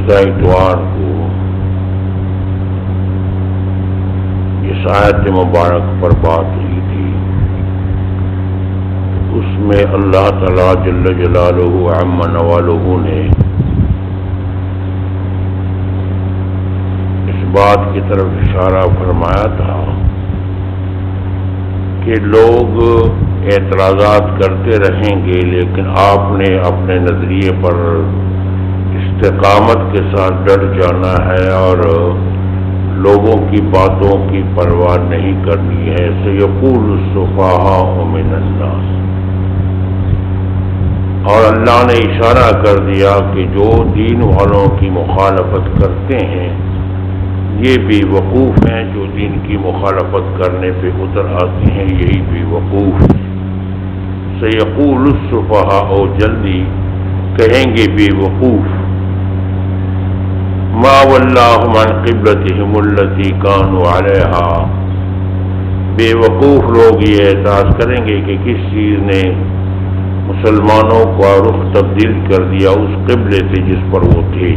گزشتہ اتوار کو اس آیت مبارک پر بات ہوئی تھی، اس میں اللہ تعالیٰ جل جلالہ عم نوالہ نے اس بات کی طرف اشارہ فرمایا تھا کہ لوگ اعتراضات کرتے رہیں گے، لیکن آپ نے اپنے نظریے پر استقامت کے ساتھ ڈٹ جانا ہے اور لوگوں کی باتوں کی پرواہ نہیں کرنی ہے۔ سیقول السفہاء من الناس، اور اللہ نے اشارہ کر دیا کہ جو دین والوں کی مخالفت کرتے ہیں یہ بے وقوف ہیں، جو دین کی مخالفت کرنے پہ اتر آتے ہیں یہی بے وقوف ہیں۔ سیقول السفہاء، جلدی کہیں گے بے وقوف، ما ولاہم عن قبلتہم التی کانوا علیہا، بے وقوف لوگ یہ اعتراض کریں گے کہ کس چیز نے مسلمانوں کا رخ تبدیل کر دیا اس قبلے سے جس پر وہ تھے۔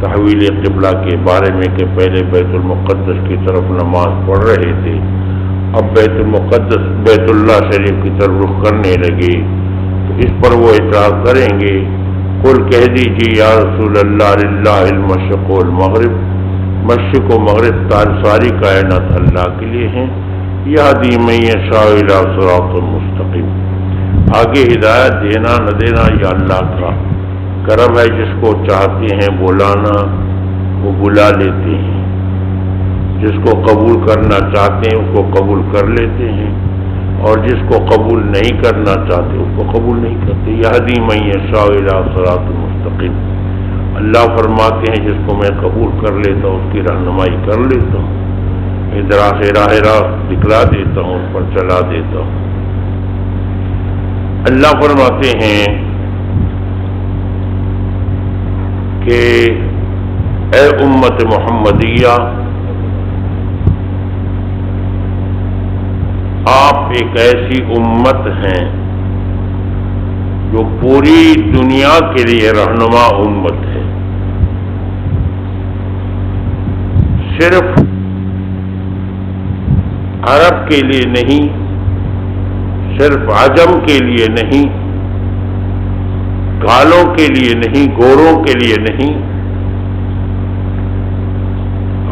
تحویل قبلہ کے بارے میں کہ پہلے بیت المقدس کی طرف نماز پڑھ رہے تھے، اب بیت اللہ شریف کی طرف رخ کرنے لگے، تو اس پر وہ اعتراض کریں گے، قل کہہ دیجیے یا رسول اللہ للہ المشرق والمغرب، مشرق و مغرب ساری کائنات اللہ کے لیے ہیں، یہدی من یشاء الی صراط مستقیم، آگے ہدایت دینا نہ دینا یہ اللہ کا کرم ہے، جس کو چاہتے ہیں بلانا وہ بلا لیتے ہیں، جس کو قبول کرنا چاہتے ہیں اس کو قبول کر لیتے ہیں، اور جس کو قبول نہیں کرنا چاہتے اس کو قبول نہیں کرتے۔ یہدی من یشاء الی صراط مستقیم، اللہ فرماتے ہیں جس کو میں قبول کر لیتا ہوں اس کی رہنمائی کر لیتا ہوں، ادھر راہ دکھلا دیتا ہوں، اس پر چلا دیتا ہوں۔ اللہ فرماتے ہیں کہ اے امت محمدیہ، آپ ایک ایسی امت ہیں جو پوری دنیا کے لیے رہنما امت ہے، صرف عرب کے لیے نہیں، صرف عجم کے لیے نہیں، کالوں کے لیے نہیں، گوروں کے لیے نہیں،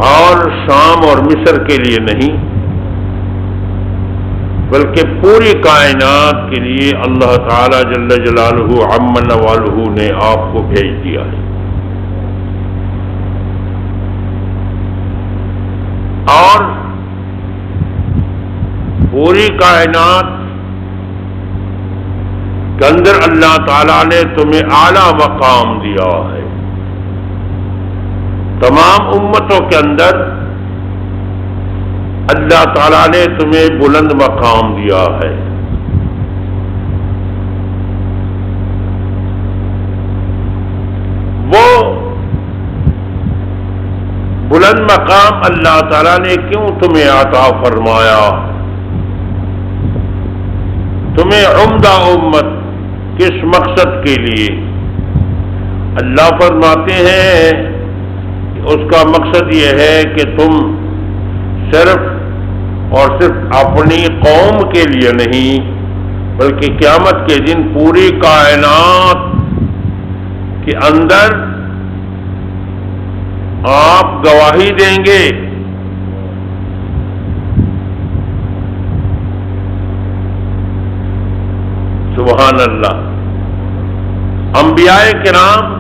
اور شام اور مصر کے لیے نہیں، بلکہ پوری کائنات کے لیے اللہ تعالی جل جلالہ عم نوالہ نے آپ کو بھیج دیا ہے۔ اور پوری کائنات کے اندر اللہ تعالیٰ نے تمہیں اعلیٰ مقام دیا ہے، تمام امتوں کے اندر اللہ تعالیٰ نے تمہیں بلند مقام دیا ہے۔ وہ بلند مقام اللہ تعالیٰ نے کیوں تمہیں عطا فرمایا؟ تمہیں عمدہ امت کس مقصد کے لیے؟ اللہ فرماتے ہیں کہ اس کا مقصد یہ ہے کہ تم صرف اور صرف اپنی قوم کے لیے نہیں بلکہ قیامت کے دن پوری کائنات کے اندر آپ گواہی دیں گے۔ سبحان اللہ۔ انبیاء کرام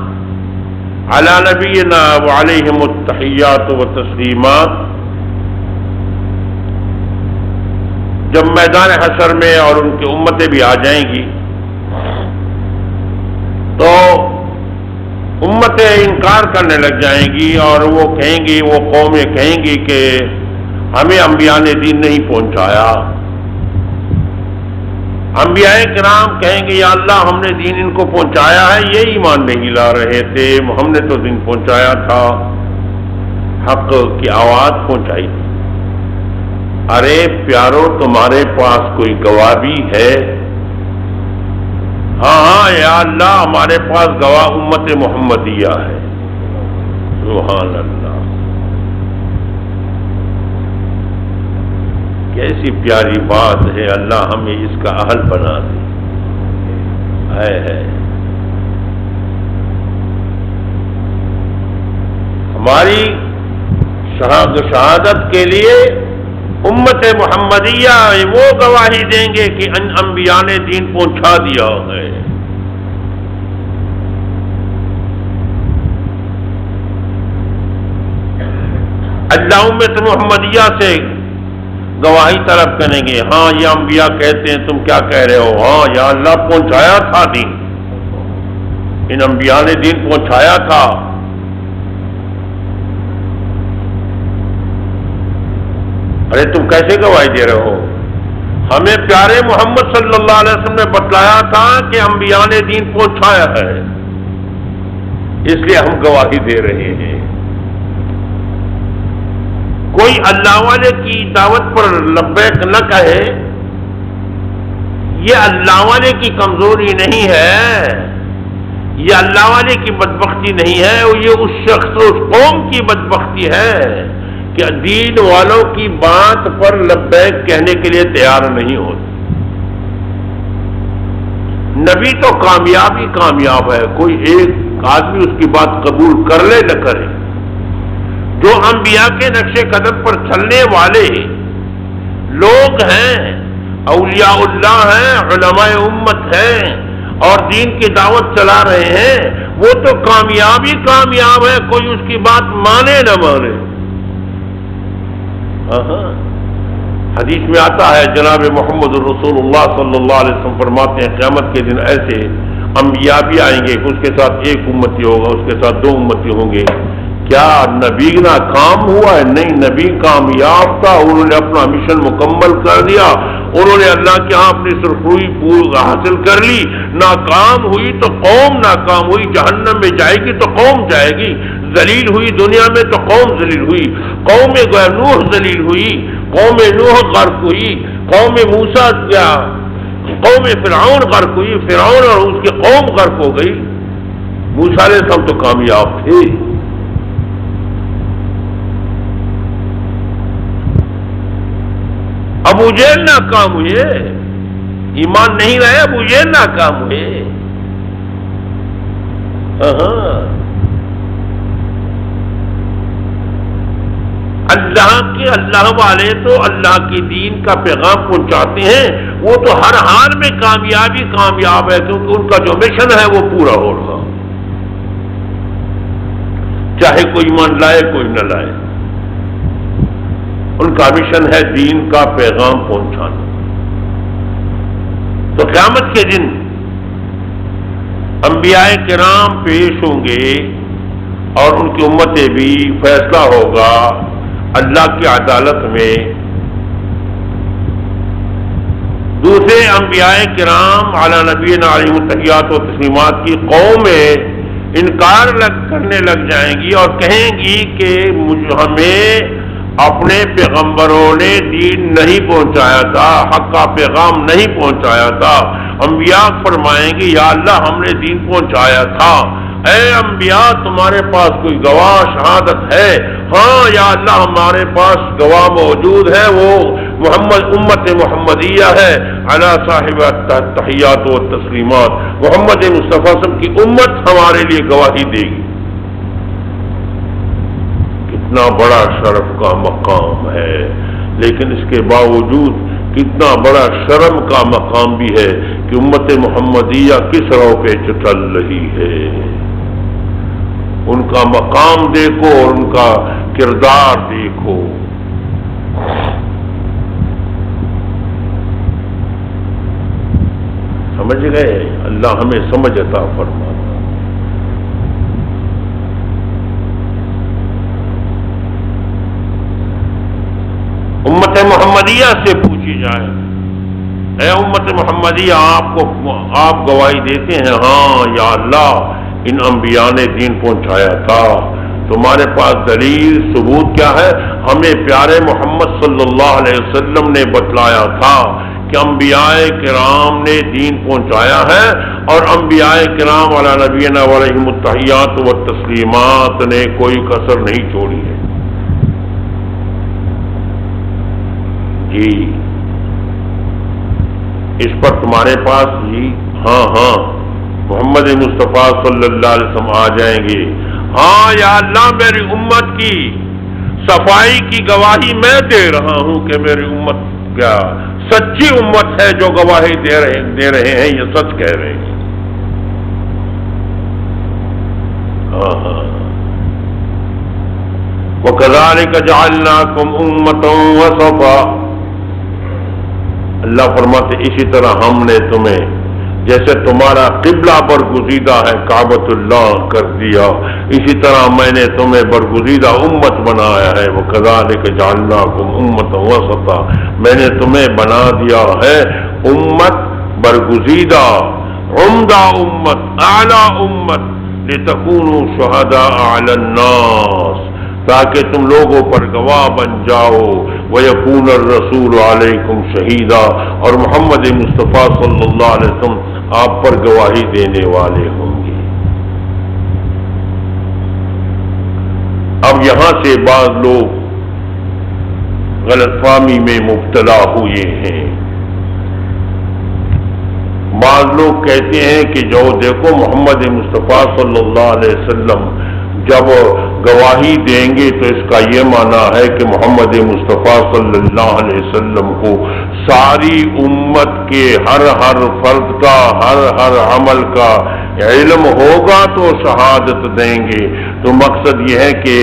علی نبینا وعلیہم التحیات والتسلیمات جب میدان حشر میں اور ان کی امتیں بھی آ جائیں گی تو امتیں انکار کرنے لگ جائیں گی، اور وہ کہیں گی، وہ قومیں کہیں گی کہ ہمیں انبیاء نے دین نہیں پہنچایا۔ انبیاء کرام کہیں گے یا اللہ ہم نے دین ان کو پہنچایا ہے، یہ ایمان نہیں لا رہے تھے، ہم نے تو دین پہنچایا تھا، حق کی آواز پہنچائی تھی۔ ارے پیارو تمہارے پاس کوئی گواہ بھی ہے؟ ہاں یا اللہ ہمارے پاس گواہ امت محمدیہ ہے۔ سبحان اللہ، کیسی پیاری بات ہے، اللہ ہمیں اس کا اہل بنا دے۔ ہے ہماری شہادت کے لیے امت محمدیہ وہ گواہی دیں گے کہ ان انبیاء نے دین پہنچا دیا ہے۔ اللہ امت محمدیہ سے گواہی طلب کریں گے، ہاں یہ انبیاء کہتے ہیں، تم کیا کہہ رہے ہو؟ ہاں یا اللہ پہنچایا تھا دین، ان انبیاء نے دین پہنچایا تھا۔ ارے تم کیسے گواہی دے رہے ہو؟ ہمیں پیارے محمد صلی اللہ علیہ وسلم نے بتلایا تھا کہ انبیاء نے دین پہنچایا ہے، اس لیے ہم گواہی دے رہے ہیں۔ کوئی اللہ والے کی دعوت پر لبیک نہ کہے، یہ اللہ والے کی کمزوری نہیں ہے، یہ اللہ والے کی بدبختی نہیں ہے، یہ اس شخص اس قوم کی بدبختی ہے کہ دین والوں کی بات پر لبیک کہنے کے لیے تیار نہیں ہوتے۔ نبی تو کامیاب ہی کامیاب ہے، کوئی ایک آدمی اس کی بات قبول کر لے نہ کرے۔ جو انبیاء کے نقش قدم پر چلنے والے لوگ ہیں، اولیاء اللہ ہیں، علماء امت ہیں اور دین کی دعوت چلا رہے ہیں، وہ تو کامیاب ہی کامیاب ہے، کوئی اس کی بات مانے نہ مانے۔ حدیث میں آتا ہے، جناب محمد رسول اللہ صلی اللہ علیہ وسلم فرماتے ہیں قیامت کے دن ایسے انبیاء بھی آئیں گے کہ اس کے ساتھ ایک امتی ہوگا، اس کے ساتھ دو امتی ہوں گے۔ کیا نبی ناکام ہوا ہے؟ نہیں، نبی کامیاب تھا، انہوں نے اپنا مشن مکمل کر دیا، انہوں نے اللہ کے ہاں اپنی سرخروئی حاصل کر لی۔ ناکام ہوئی تو قوم ناکام ہوئی، جہنم میں جائے گی تو قوم جائے گی، ذلیل ہوئی دنیا میں تو قوم ذلیل ہوئی۔ قوم نوح ذلیل ہوئی، قوم نوح غرق ہوئی، قوم موسیٰ کیا، قوم فرعون غرق ہوئی، فرعون اور اس کی قوم غرق ہو گئی۔ موسیٰ علیہ السلام تو کامیاب تھے۔ ابو جہل ناکام ہوئے، ایمان نہیں رہے، ابو جہل ناکام ہوئے۔ اللہ والے تو اللہ کی دین کا پیغام پہنچاتے ہیں، وہ تو ہر حال میں کامیاب ہے، کیونکہ ان کا جو مشن ہے وہ پورا ہو رہا، چاہے کوئی ایمان لائے کوئی نہ لائے، ان کا مشن ہے دین کا پیغام پہنچانا۔ تو قیامت کے دن انبیاء کرام پیش ہوں گے اور ان کی امتیں بھی، فیصلہ ہوگا اللہ کی عدالت میں۔ دوسرے انبیاء کرام علی نبینا علیہ التحیات و تسلیمات کی قومیں انکار کرنے لگ جائیں گی اور کہیں گی کہ ہمیں اپنے پیغمبروں نے دین نہیں پہنچایا تھا، حق کا پیغام نہیں پہنچایا تھا۔ انبیاء فرمائیں گے یا اللہ ہم نے دین پہنچایا تھا، اے انبیاء تمہارے پاس کوئی گواہ شہادت ہے؟ ہاں یا اللہ ہمارے پاس گواہ موجود ہے، وہ محمد امت محمدیہ ہے، علی صاحب التحیات و تسلیمات، محمد مصطفیٰ صلی اللہ علیہ وسلم کی امت ہمارے لیے گواہی دے گی۔ کتنا بڑا شرف کا مقام ہے، لیکن اس کے باوجود کتنا بڑا شرم کا مقام بھی ہے کہ امت محمدیہ کس رو پہ چل رہی ہے۔ ان کا مقام دیکھو اور ان کا کردار دیکھو۔ سمجھ گئے؟ اللہ ہمیں سمجھ عطا فرما۔ امت محمدیہ سے پوچھی جائے، اے امت محمدیہ آپ گواہی دیتے ہیں ہاں یا اللہ ان انبیاء نے دین پہنچایا تھا، تمہارے پاس دلیل ثبوت کیا ہے؟ ہمیں پیارے محمد صلی اللہ علیہ وسلم نے بتلایا تھا کہ انبیاء کرام نے دین پہنچایا ہے اور انبیاء کرام علی نبینا علیہم التحیات و تسلیمات نے کوئی کسر نہیں چھوڑی ہے. جی اس پر تمہارے پاس جی ہاں محمد مصطفیٰ صلی اللہ علیہ وسلم آ جائیں گے. ہاں یا اللہ میری امت کی صفائی کی گواہی میں دے رہا ہوں کہ میری امت کیا سچی امت ہے جو گواہی دے رہے ہیں، یہ سچ کہہ رہے ہیں. وَكَذَلِكَ جَعَلْنَاكُمْ أُمَّةً وَسَطًا. اللہ فرماتے اسی طرح ہم نے تمہیں جیسے تمہارا قبلہ برگزیدہ ہے کعبۃ اللہ کر دیا، اسی طرح میں نے تمہیں برگزیدہ امت بنایا ہے. وَكَذَلِكَ جَعَلْنَاكُمْ أُمَّةً وَسَطًا. میں نے تمہیں بنا دیا ہے امت برگزیدہ، عمدہ امت، اعلیٰ امت، لِتَكُونُوا شُهَدَاءَ عَلَى النَّاسِ، تاکہ تم لوگوں پر گواہ بن جاؤ. وَيَكُونَ الرَّسُولُ عَلَيْكُمْ شَهِيدًا، اور محمد مصطفیٰ صلی اللہ علیہ وسلم آپ پر گواہی دینے والے ہوں گے. اب یہاں سے بعض لوگ غلط فہمی میں مبتلا ہوئے ہیں. بعض لوگ کہتے ہیں کہ جو دیکھو محمد مصطفیٰ صلی اللہ علیہ وسلم جب گواہی دیں گے تو اس کا یہ معنی ہے کہ محمد مصطفیٰ صلی اللہ علیہ وسلم کو ساری امت کے ہر فرد کا ہر عمل کا علم ہوگا تو شہادت دیں گے. تو مقصد یہ ہے کہ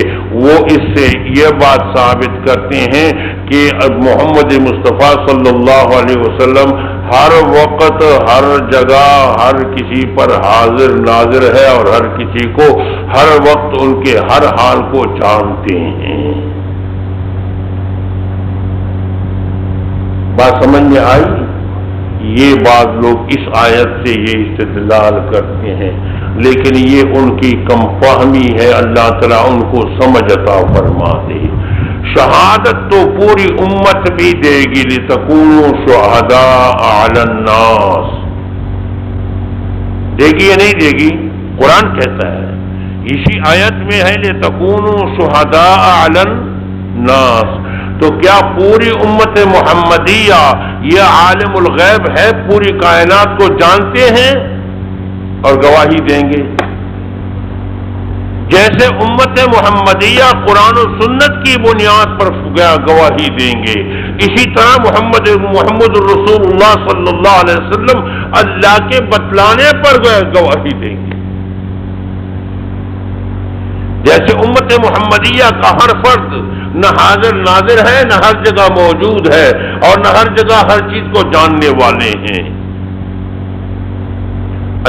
وہ اس سے یہ بات ثابت کرتے ہیں کہ محمد مصطفیٰ صلی اللہ علیہ وسلم ہر وقت ہر جگہ ہر کسی پر حاضر ناظر ہے اور ہر کسی کو ہر وقت ان کے ہر حال کو جانتے ہیں. بات سمجھ میں آئی؟ یہ بعض لوگ اس آیت سے یہ استدلال کرتے ہیں، لیکن یہ ان کی کم فہمی ہے. اللہ تعالیٰ ان کو سمجھ عطا فرما دے. شہادت تو پوری امت بھی دے گی، لِتَكُونُوا شُهَدَاءَ عَلَى النَّاسِ. دے گی یا نہیں دے گی؟ قرآن کہتا ہے اسی آیت میں ہے لِتَكُونُوا شُهَدَاءَ عَلَى النَّاسِ. تو کیا پوری امت محمدیہ یہ عالم الغیب ہے، پوری کائنات کو جانتے ہیں اور گواہی دیں گے؟ جیسے امت محمدیہ قرآن و سنت کی بنیاد پر گواہی دیں گے، اسی طرح محمد رسول اللہ صلی اللہ علیہ وسلم اللہ کے بتلانے پر گواہی دیں گے. جیسے امت محمدیہ کا ہر فرد نہ حاضر ناظر ہے، نہ ہر جگہ موجود ہے، اور نہ ہر جگہ ہر چیز کو جاننے والے ہیں.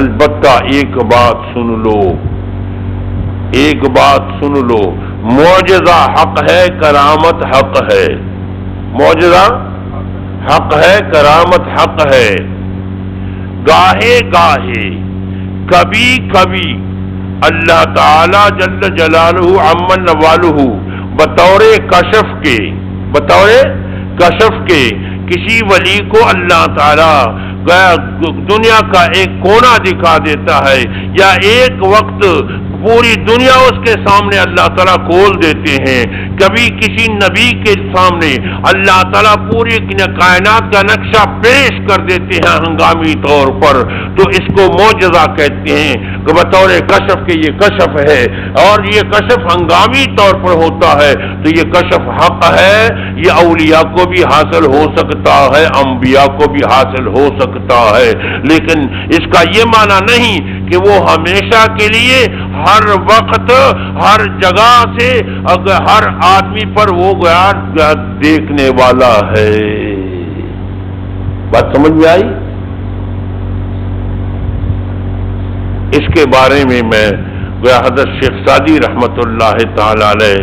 البتہ ایک بات سن لو، معجزہ حق ہے، کرامت حق ہے. معجزہ حق ہے، کرامت حق ہے. گاہے کبھی کبھی اللہ تعالی جل جلالہ عمن نوالہ بطور کشف کے کسی ولی کو اللہ تعالی دنیا کا ایک کونا دکھا دیتا ہے، یا ایک وقت پوری دنیا اس کے سامنے اللہ تعالیٰ کھول دیتے ہیں. کبھی کسی نبی کے سامنے اللہ تعالیٰ پوری کائنات کا نقشہ پیش کر دیتے ہیں ہنگامی طور پر، تو اس کو معجزہ کہتے ہیں کہ بطور کشف کے یہ کشف ہے، اور یہ کشف ہنگامی طور پر ہوتا ہے. تو یہ کشف حق ہے، یہ اولیاء کو بھی حاصل ہو سکتا ہے، انبیاء کو بھی حاصل ہو سکتا ہے، لیکن اس کا یہ معنی نہیں کہ وہ ہمیشہ کے لیے ہر وقت ہر جگہ سے ہر آدمی پر وہ دیکھنے والا ہے. بات سمجھ میں آئی؟ اس کے بارے میں حضرت شیخ سعدی رحمت اللہ تعالی علیہ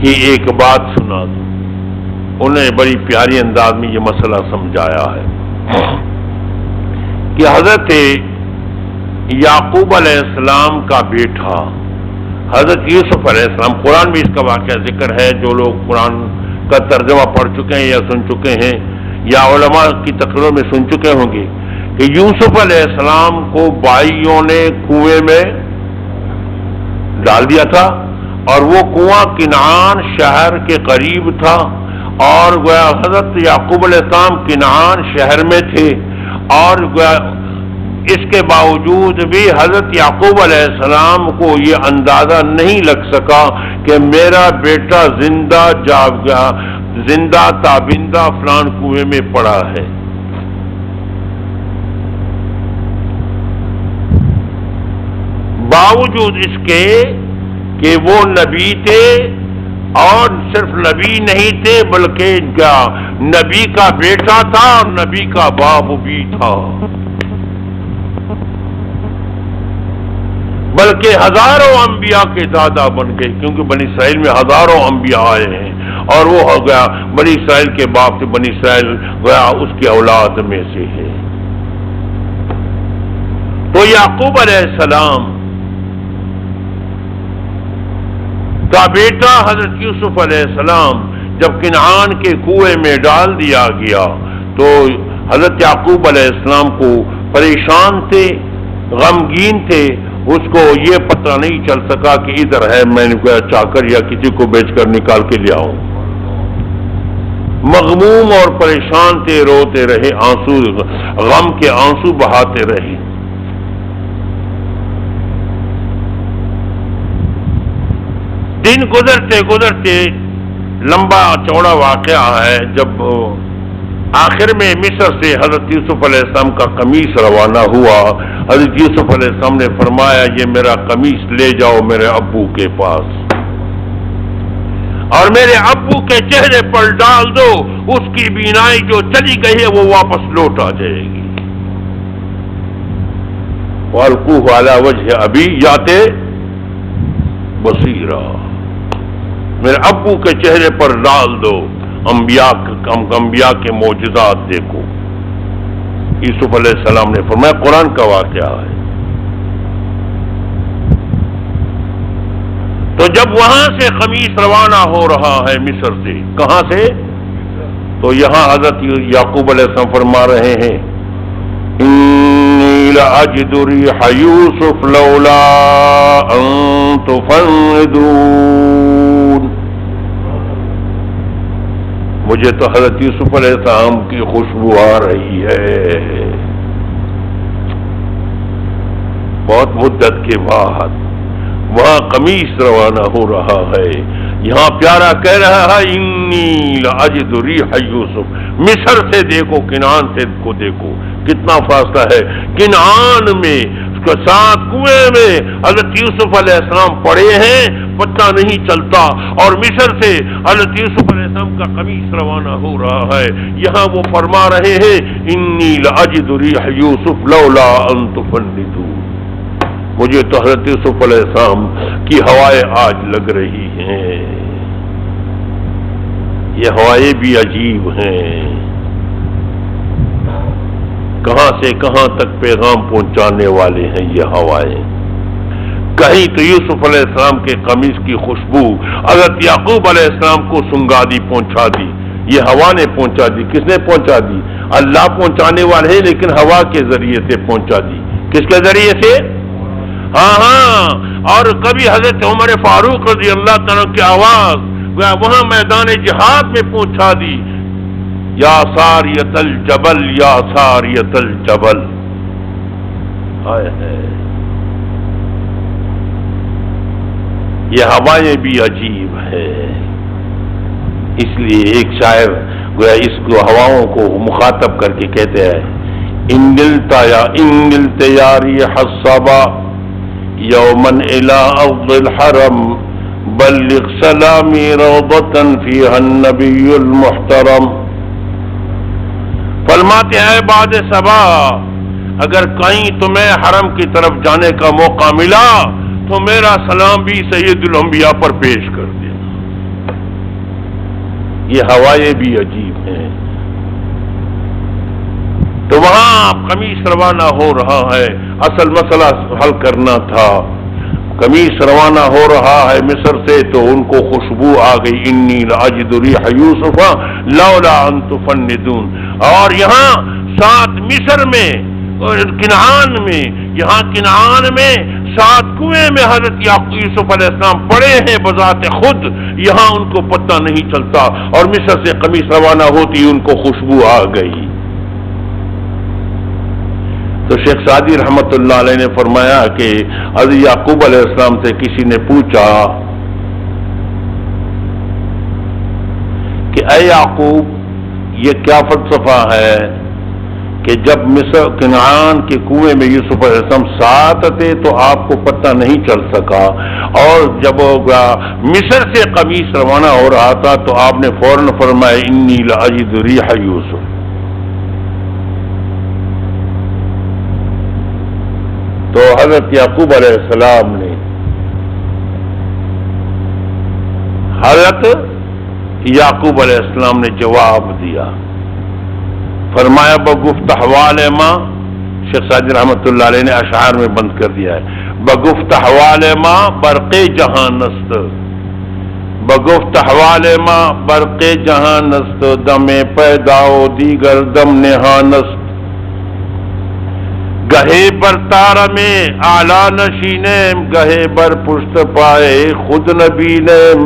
کی ایک بات سنا دوں. انہیں بڑی پیاری انداز میں یہ مسئلہ سمجھایا ہے کہ حضرت یعقوب علیہ السلام کا بیٹا حضرت یوسف علیہ السلام، قرآن میں اس کا واقعہ ذکر ہے. جو لوگ قرآن کا ترجمہ پڑھ چکے ہیں یا سن چکے ہیں یا علماء کی تقریروں میں سن چکے ہوں گے کہ یوسف علیہ السلام کو بھائیوں نے کنویں میں ڈال دیا تھا، اور وہ کنواں کنعان شہر کے قریب تھا، اور حضرت یعقوب علیہ السلام کنعان شہر میں تھے، اور اس کے باوجود بھی حضرت یعقوب علیہ السلام کو یہ اندازہ نہیں لگ سکا کہ میرا بیٹا زندہ تابندہ فلان کنویں میں پڑا ہے۔ باوجود اس کے کہ وہ نبی تھے، اور صرف نبی نہیں تھے بلکہ نبی کا بیٹا تھا اور نبی کا باپ بھی تھا، بلکہ ہزاروں انبیاء کے دادا بن گئے، کیونکہ بنی اسرائیل میں ہزاروں انبیاء آئے ہیں، اور وہ ہو گیا بنی اسرائیل کے باپ سے بنی اسرائیل گیا اس کی اولاد میں سے ہے۔ تو یعقوب علیہ السلام کا بیٹا حضرت یوسف علیہ السلام جب کنعان کے کنویں میں ڈال دیا گیا تو حضرت یعقوب علیہ السلام کو پریشان تھے، غمگین تھے، اس کو یہ پتہ نہیں چل سکا کہ ادھر ہے، میں نے کوئی چاہ کر یا کسی کو بیچ کر نکال کے لے آؤں۔ مغموم اور پریشان تھے، روتے رہے، آنسو غم کے آنسو بہاتے رہے۔ دن گزرتے گزرتے لمبا چوڑا واقعہ ہے، جب آخر میں مصر سے حضرت یوسف علیہ السلام کا قمیص روانہ ہوا، حضرت یوسف علیہ السلام نے فرمایا یہ میرا قمیص لے جاؤ میرے ابو کے پاس، اور میرے ابو کے چہرے پر ڈال دو، اس کی بینائی جو چلی گئی ہے وہ واپس لوٹ آ جائے گی۔ وَأَلْقُوهُ عَلَى وَجْهِ أَبِي يَأْتِ بَصِيرًا، میرے ابو کے چہرے پر ڈال دو، انبیاء کے معجزات دیکھو۔ یوسف علیہ السلام نے فرمایا، قرآن کا واقعہ ہے۔ تو جب وہاں سے قمیص روانہ ہو رہا ہے مصر سے، کہاں سے؟ تو یہاں حضرت یعقوب علیہ السلام فرما رہے ہیں، انی لأجد ریح یوسف لولا ان تفندون، مجھے تو حضرت یوسف علیہ السلام کی خوشبو آ رہی ہے، بہت مدت کے بعد وہاں قمیص روانہ ہو رہا ہے۔ یہاں پیارا کہہ رہا ہے، انی لاجد ریح یوسف، مصر سے دیکھو، کنعان سے کو دیکھو، کتنا فاصلہ ہے۔ کنعان میں اس کے ساتھ کنویں میں حضرت یوسف علیہ السلام پڑے ہیں، پتہ نہیں چلتا، اور مصر سے حضرت یوسف علیہ السلام کا قمیص روانہ ہو رہا ہے۔ یہاں وہ فرما رہے ہیں، انی لاجد ریح یوسف لولا ان تفندون، مجھے تو حضرت یوسف علیہ السلام کی ہوائیں آج لگ رہی ہیں۔ یہ ہوائیں بھی عجیب ہیں، کہاں سے کہاں تک پیغام پہنچانے والے ہیں یہ ہوائیں۔ کہیں تو یوسف علیہ السلام کے قمیص کی خوشبو حضرت یعقوب علیہ السلام کو سنگادی پہنچا دی، یہ ہوا نے پہنچا دی۔ کس نے پہنچا دی؟ اللہ پہنچانے والے ہیں، لیکن ہوا کے ذریعے سے پہنچا دی۔ کس کے ذریعے سے؟ ہاں، اور کبھی حضرت عمر فاروق رضی اللہ تعالیٰ کی آواز وہاں میدان جہاد میں پہنچا دی، یا ساریت الجبل یا ساریت الجبل۔ یہ ہوائیں بھی عجیب ہے، اس لیے ایک شاعر گویا اس کو ہواؤں کو مخاطب کر کے کہتے ہیں، ان نلت یا ریح الصبا یومن الی ارض الحرم بلغ سلامی روضۃ فیہا النبی المحترم۔ فرماتے ہیں بعد صبا، اگر کہیں تمہیں حرم کی طرف جانے کا موقع ملا تو میرا سلام بھی سید الانبیاء پر پیش کر دینا۔ یہ ہوائیں بھی عجیب ہیں۔ تو وہاں قمیص روانہ ہو رہا ہے، اصل مسئلہ حل کرنا تھا۔ قمیص روانہ ہو رہا ہے مصر سے تو ان کو خوشبو آ گئی، انی لاجد ریح یوسف لولا ان تفندون۔ اور یہاں ساتھ مصر میں کنعان میں، یہاں کنعان میں ساتھ کنویں میں حضرت یوسف علیہ السلام پڑے ہیں بذات خود، یہاں ان کو پتہ نہیں چلتا، اور مصر سے قمیص روانہ ہوتی ان کو خوشبو آ گئی۔ تو شیخ سعدی رحمت اللہ علیہ نے فرمایا کہ حضرت یعقوب علیہ السلام سے کسی نے پوچھا کہ اے یعقوب، یہ کیا فلسفہ ہے کہ جب مصر کنعان کے کنویں میں یوسف علیہ السلام ساتھ تھے تو آپ کو پتہ نہیں چل سکا، اور جب مصر سے قمیص روانہ ہو رہا تھا تو آپ نے فوراً فرمایا انی لاجد ریح یوسف۔ تو حضرت یعقوب علیہ السلام نے جواب دیا، فرمایا بگفت احوال ماں، شیخ سعدی رحمت اللہ علیہ نے اشعار میں بند کر دیا ہے، بگفت احوال ماں برق جہان است، بگفت احوال ماں برق جہان است، دم پیدا و دیگر دم نہان است، گہے بر تار میں اعلیٰ نشینیم، گہے بر پشت پائے خود نبینیم۔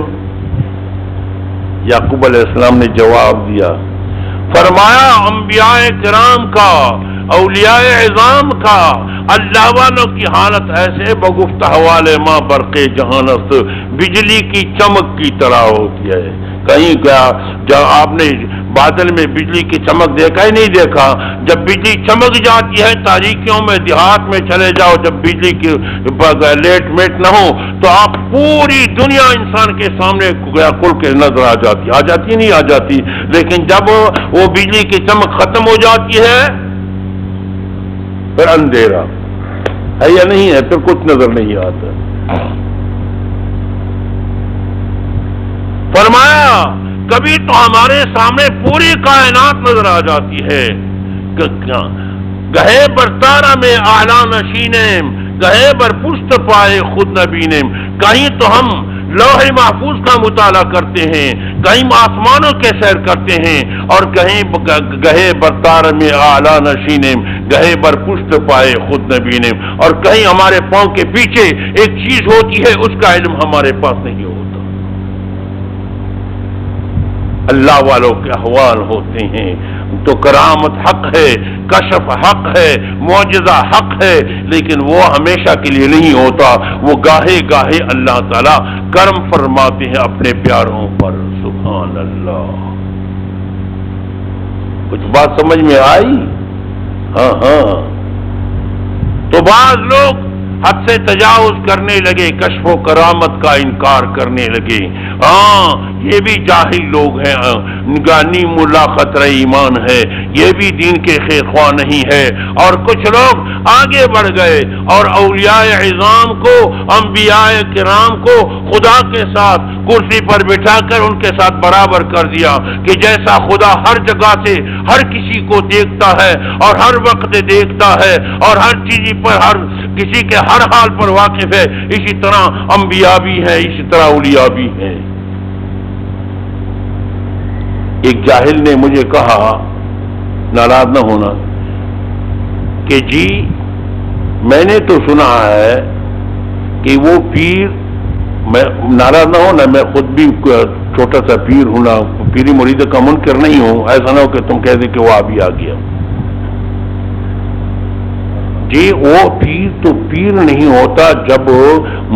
یعقوب علیہ السلام نے جواب دیا، فرمایا انبیاء کرام کا، اولیاء عظام کا، اللہ والوں کی حالت ایسے بگفت حوال ماں برق جہان است، بجلی کی چمک کی طرح ہوتی ہے۔ کہیں کیا جب آپ نے بادل میں بجلی کی چمک دیکھا ہی نہیں دیکھا؟ جب بجلی چمک جاتی ہے تاریکیوں میں، دیہات میں چلے جاؤ، جب بجلی کی لیٹ میٹ نہ ہو تو آپ پوری دنیا انسان کے سامنے کھل کے نظر آ جاتی نہیں آ جاتی، لیکن جب وہ بجلی کی چمک ختم ہو جاتی ہے پھر اندھیرا ہے یا نہیں ہے، پھر کچھ نظر نہیں آتا۔ فرمایا کبھی تو ہمارے سامنے پوری کائنات نظر آ جاتی ہے، گہے بر تارا میں اعلیٰ نشینیم، گہے بر پشت پائے خود نبینیم، کہیں تو ہم لوح محفوظ کا مطالعہ کرتے ہیں، کہیں آسمانوں کے سیر کرتے ہیں، اور کہیں گہے بر تار میں اعلیٰ نشینیم، گہے بر پشت پائے خود نبینیم، اور کہیں ہمارے پاؤں کے پیچھے ایک چیز ہوتی ہے اس کا علم ہمارے پاس نہیں ہوتا۔ اللہ والوں کے احوال ہوتے ہیں تو کرامت حق ہے، کشف حق ہے، معجزہ حق ہے، لیکن وہ ہمیشہ کے لیے نہیں ہوتا، وہ گاہے گاہے اللہ تعالیٰ کرم فرماتے ہیں اپنے پیاروں پر۔ سبحان اللہ۔ کچھ بات سمجھ میں آئی؟ ہاں۔ تو بعض لوگ حد سے تجاوز کرنے لگے، کشف و کرامت کا انکار کرنے لگے۔ ہاں یہ بھی جاہل لوگ ہیں، نگانی ملا خطرہ ایمان ہے، یہ بھی دین کے خیر خواہ نہیں ہے۔ اور کچھ لوگ آگے بڑھ گئے اور اولیاء عظام کو، انبیاء کرام کو خدا کے ساتھ کرسی پر بٹھا کر ان کے ساتھ برابر کر دیا کہ جیسا خدا ہر جگہ سے ہر کسی کو دیکھتا ہے اور ہر وقت دیکھتا ہے اور ہر چیز پر، ہر کسی کے ہر حال پر واقف ہے، اسی طرح انبیاء بھی ہیں، اسی طرح اولیاء بھی ہیں۔ ایک جاہل نے مجھے کہا، ناراض نہ ہونا، کہ جی میں نے تو سنا ہے کہ وہ پیر، میں ناراض نہ ہونا، میں خود بھی چھوٹا سا پیر ہوں، پیری مرید کا منکر نہیں ہوں، ایسا نہ ہو کہ تم کہہ دے کہ وہ ابھی آ گیا۔ جی وہ پیر تو پیر نہیں ہوتا جب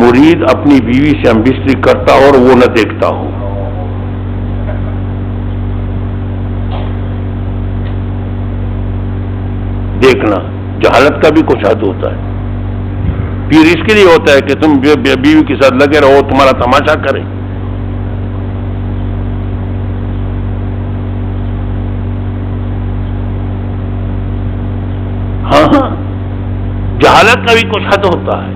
مرید اپنی بیوی سے ہمبستری کرتا ہو اور وہ نہ دیکھتا ہو۔ دیکھنا جہالت کا بھی کچھ حد ہوتا ہے۔ پیر اس کے لیے ہوتا ہے کہ تم بیوی کے ساتھ لگے رہو، تمہارا تماشا کرے۔ ہاں جہالت کا بھی کچھ حد ہوتا ہے۔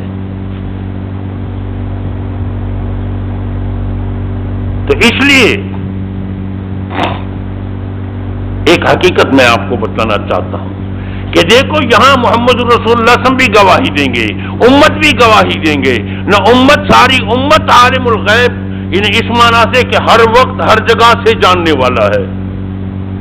تو اس لیے ایک حقیقت میں آپ کو بتانا چاہتا ہوں کہ دیکھو یہاں محمد رسول اللہ صلی اللہ علیہ وسلم بھی گواہی دیں گے، امت بھی گواہی دیں گے، نہ امت ساری امت عالم الغیب اس معنی سے کہ ہر وقت ہر جگہ سے جاننے والا ہے۔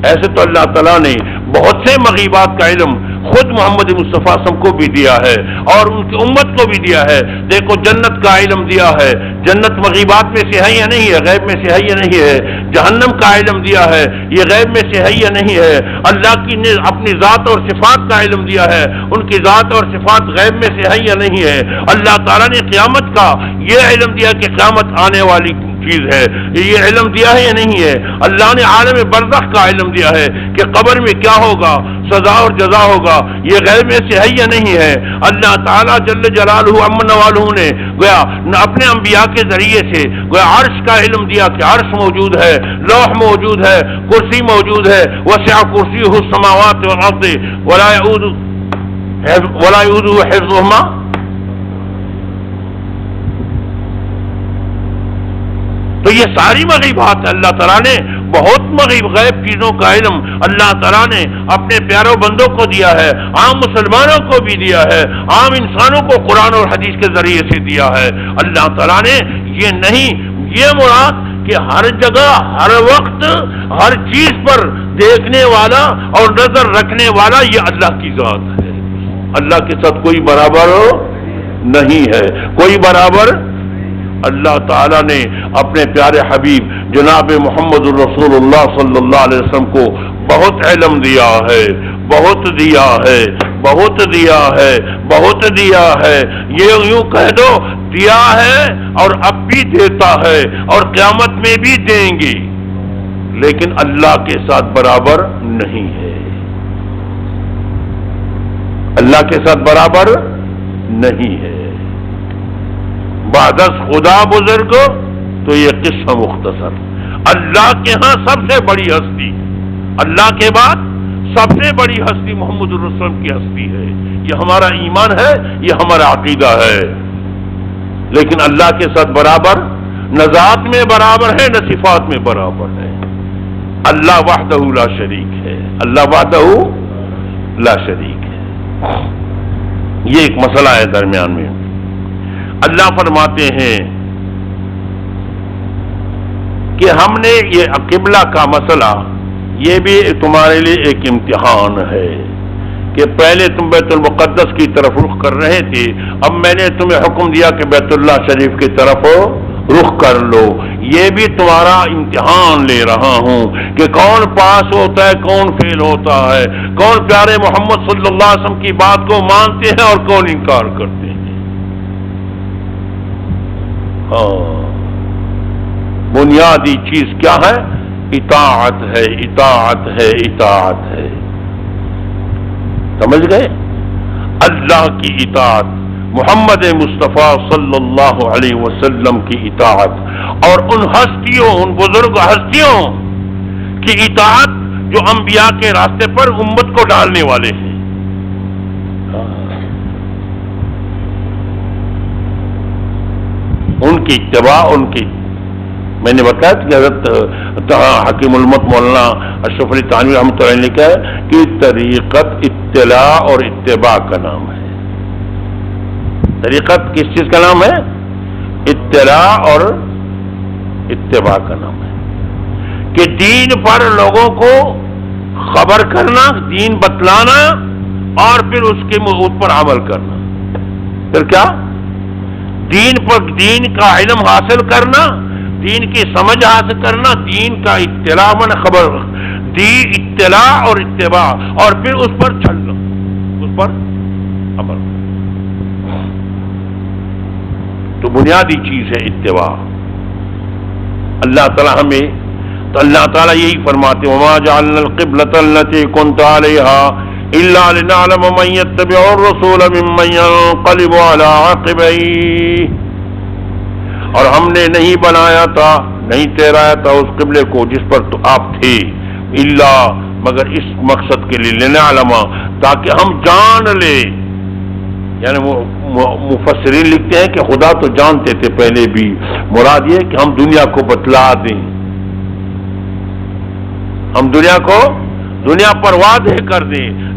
ایسے تو اللہ تعالیٰ نے بہت سے مغیبات کا علم خود محمد مصطفیٰ صلی اللہ علیہ وسلم کو بھی دیا ہے اور ان کی امت کو بھی دیا ہے۔ دیکھو جنت کا علم دیا ہے، جنت مغیبات میں سے ہے یا نہیں ہے، غیب میں سے ہے یا نہیں ہے۔ جہنم کا علم دیا ہے، یہ غیب میں سے ہے یا نہیں ہے۔ اللہ کی نے اپنی ذات اور صفات کا علم دیا ہے، ان کی ذات اور صفات غیب میں سے ہے یا نہیں ہے۔ اللہ تعالیٰ نے قیامت کا یہ علم دیا کہ قیامت آنے والی چیز ہے، یہ علم دیا ہے یا نہیں ہے۔ اللہ نے عالم برزخ کا علم دیا ہے کہ قبر میں کیا ہوگا، سزا اور جزا ہوگا، یہ غیب میں سے ہے یا نہیں ہے۔ اللہ تعالیٰ جل جلالہ عم نوالہ نے گویا اپنے انبیاء کے ذریعے سے گویا عرش کا علم دیا کہ عرش موجود ہے، لوح موجود ہے، کرسی موجود ہے، وسع کرسیہ السماوات والارض ولا یؤودہ حفظہما۔ تو یہ ساری مغیبات اللہ تعالیٰ نے بہت غیب چیزوں کا علم اللہ تعالیٰ نے اپنے پیاروں بندوں کو دیا ہے، عام مسلمانوں کو بھی دیا ہے، عام انسانوں کو قرآن اور حدیث کے ذریعے سے دیا ہے۔ اللہ تعالیٰ نے یہ نہیں، یہ مراد کہ ہر جگہ ہر وقت ہر چیز پر دیکھنے والا اور نظر رکھنے والا یہ اللہ کی ذات ہے۔ اللہ کے ساتھ کوئی برابر نہیں ہے، کوئی برابر۔ اللہ تعالیٰ نے اپنے پیارے حبیب جناب محمد الرسول اللہ صلی اللہ علیہ وسلم کو بہت علم دیا ہے، بہت دیا ہے، بہت دیا ہے، بہت دیا ہے۔ یہ یوں کہہ دو دیا ہے اور اب بھی دیتا ہے اور قیامت میں بھی دیں گے، لیکن اللہ کے ساتھ برابر نہیں ہے، اللہ کے ساتھ برابر نہیں ہے۔ بعد از خدا بزرگ تو یہ قصہ مختصر، اللہ کے ہاں سب سے بڑی ہستی، اللہ کے بعد سب سے بڑی ہستی محمد الرسول صلی اللہ علیہ وسلم کی ہستی ہے۔ یہ ہمارا ایمان ہے، یہ ہمارا عقیدہ ہے، لیکن اللہ کے ساتھ برابر نہ ذات میں برابر ہے نہ صفات میں برابر ہے۔ اللہ وحدہ لا شریک ہے، اللہ وحدہ لا شریک ہے۔ یہ ایک مسئلہ ہے درمیان میں۔ اللہ فرماتے ہیں کہ ہم نے یہ قبلہ کا مسئلہ یہ بھی تمہارے لیے ایک امتحان ہے کہ پہلے تم بیت المقدس کی طرف رخ کر رہے تھے، اب میں نے تمہیں حکم دیا کہ بیت اللہ شریف کی طرف رخ کر لو۔ یہ بھی تمہارا امتحان لے رہا ہوں کہ کون پاس ہوتا ہے، کون فیل ہوتا ہے، کون پیارے محمد صلی اللہ علیہ وسلم کی بات کو مانتے ہیں اور کون انکار کرتے ہیں۔ بنیادی چیز کیا ہے؟ اطاعت ہے، اطاعت ہے، اطاعت ہے۔ سمجھ گئے؟ اللہ کی اطاعت، محمد مصطفیٰ صلی اللہ علیہ وسلم کی اطاعت اور ان ہستیوں، ان بزرگ ہستیوں کی اطاعت جو انبیاء کے راستے پر امت کو ڈالنے والے ہیں۔ ان کی اتباع، ان کی میں نے بتایا کہ حضرت حکیم المت مولانا اشرف علی تھانوی رحمۃ اللہ علیہ نے لکھا ہے کہ طریقت اطلاع اور اتباع کا نام ہے۔ طریقت کس چیز کا نام ہے؟ اطلاع اور اتباع کا نام ہے کہ دین پر لوگوں کو خبر کرنا، دین بتلانا اور پھر اس پر عمل کرنا۔ پھر کیا؟ دین پر دین کا علم حاصل کرنا، دین کی سمجھ حاصل کرنا، دین کا اطلاع من خبر، دین اطلاع اور اتباع، اور پھر اس پر چلنا، اس پر عمل۔ تو بنیادی چیز ہے اتباع۔ اللہ تعالیٰ ہمیں، تو اللہ تعالیٰ یہی فرماتے ہیں وَمَا جَعَلْنَا الْقِبْلَةَ الَّتِي كُنْتَ عَلَيْهَا إِلَّا لِنَعْلَمَ مَن يَتَّبِعُ الرَّسُولَ مِمَّن يَنقَلِبُ عَلَىٰ عَقِبَيْهِ، اور ہم نے نہیں بنایا تھا، نہیں ٹھہرایا تھا اس قبلے کو جس پر تو آپ تھے، الا مگر اس مقصد کے لیے لنعلم، تاکہ ہم جان لیں۔ یعنی مفسرین لکھتے ہیں کہ خدا تو جانتے تھے پہلے بھی، مراد یہ کہ ہم دنیا کو بتلا دیں، ہم دنیا کو دنیا پر واضح کر دیں،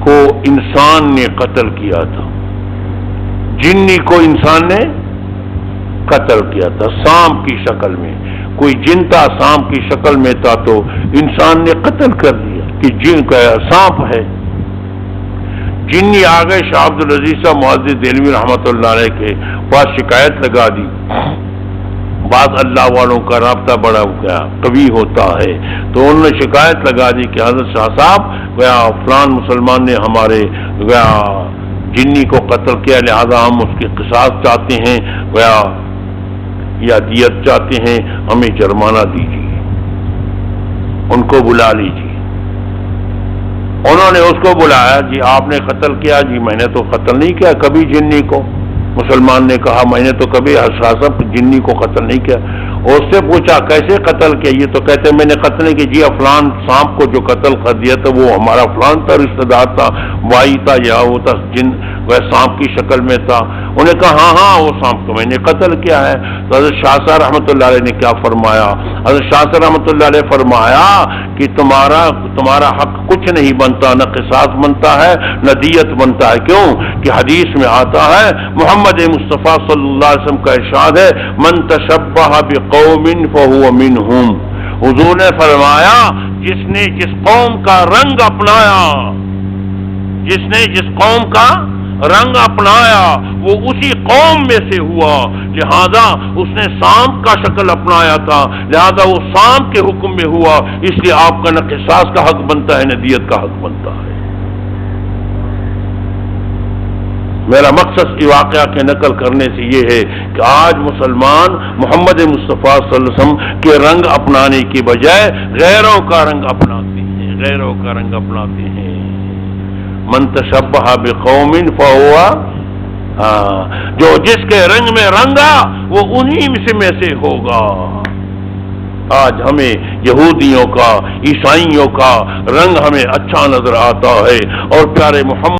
کو انسان نے قتل کیا تھا، جنی کو انسان نے قتل کیا تھا سانپ کی شکل میں، کوئی جن تھا سانپ کی شکل میں تھا تو انسان نے قتل کر دیا کہ جن کا سانپ ہے۔ جنی آ گئے شاہ عبد العزیز صاحب معزز دہلوی رحمۃ اللہ علیہ کے پاس شکایت لگا دی۔ بعض اللہ والوں کا رابطہ بڑا قوی ہوتا ہے تو انہوں نے شکایت لگا دی کہ حضرت شاہ صاحب گیا فلان مسلمان نے ہمارے گیا جنی کو قتل کیا، لہذا ہم اس کے قصاص چاہتے ہیں گیا یا دیت چاہتے ہیں، ہمیں جرمانہ دیجیے، ان کو بلا لیجیے۔ انہوں نے اس کو بلایا، جی آپ نے قتل کیا؟ جی میں نے تو قتل نہیں کیا کبھی جنی کو۔ مسلمان نے کہا میں نے تو کبھی صاحب جنی کو قتل نہیں کیا۔ اور اس سے پوچھا کیسے قتل کیا؟ یہ تو کہتے میں نے قتل نہیں کیا۔ جی فلان سانپ کو جو قتل کر دیا تھا وہ ہمارا فلان تھا، رشتہ دار تھا، بھائی تھا، یا وہ تھا جن وہ سانپ کی شکل میں تھا۔ انہوں نے کہا ہاں وہ سانپ کو میں نے قتل کیا ہے۔ تو حضرت شاہ صاحب رحمۃ اللہ علیہ نے کیا فرمایا؟ حضرت شاہ صاحب رحمۃ اللہ علیہ فرمایا کہ تمہارا حق کچھ نہیں بنتا، نہ قصاص بنتا ہے نہ دیت بنتا ہے۔ کیوں کہ حدیث میں آتا ہے، محمد مصطفیٰ صلی اللہ علیہ وسلم کا ارشاد ہے، من تشبہ بقوم فہو منہم۔ حضور نے فرمایا جس نے جس قوم کا رنگ اپنایا، جس نے جس قوم کا رنگ اپنایا وہ اسی قوم میں سے ہوا، لہذا اس نے سانپ کا شکل اپنایا تھا، لہذا وہ سانپ کے حکم میں ہوا، اس لیے آپ کا نہ قصاص کا حق بنتا ہے نہ دیت کا حق بنتا ہے۔ میرا مقصد اس واقعہ کے نقل کرنے سے یہ ہے کہ آج مسلمان محمد مصطفیٰ صلی اللہ علیہ وسلم کے رنگ اپنانے کی بجائے غیروں کا رنگ اپناتے ہیں، غیروں کا رنگ اپناتے ہیں۔ من تشبہ بقوم فہو، جو جس کے رنگ میں رنگا وہ انہی میں سے ہوگا۔ آج ہمیں یہودیوں کا عیسائیوں کا رنگ ہمیں اچھا نظر آتا ہے اور پیارے محمد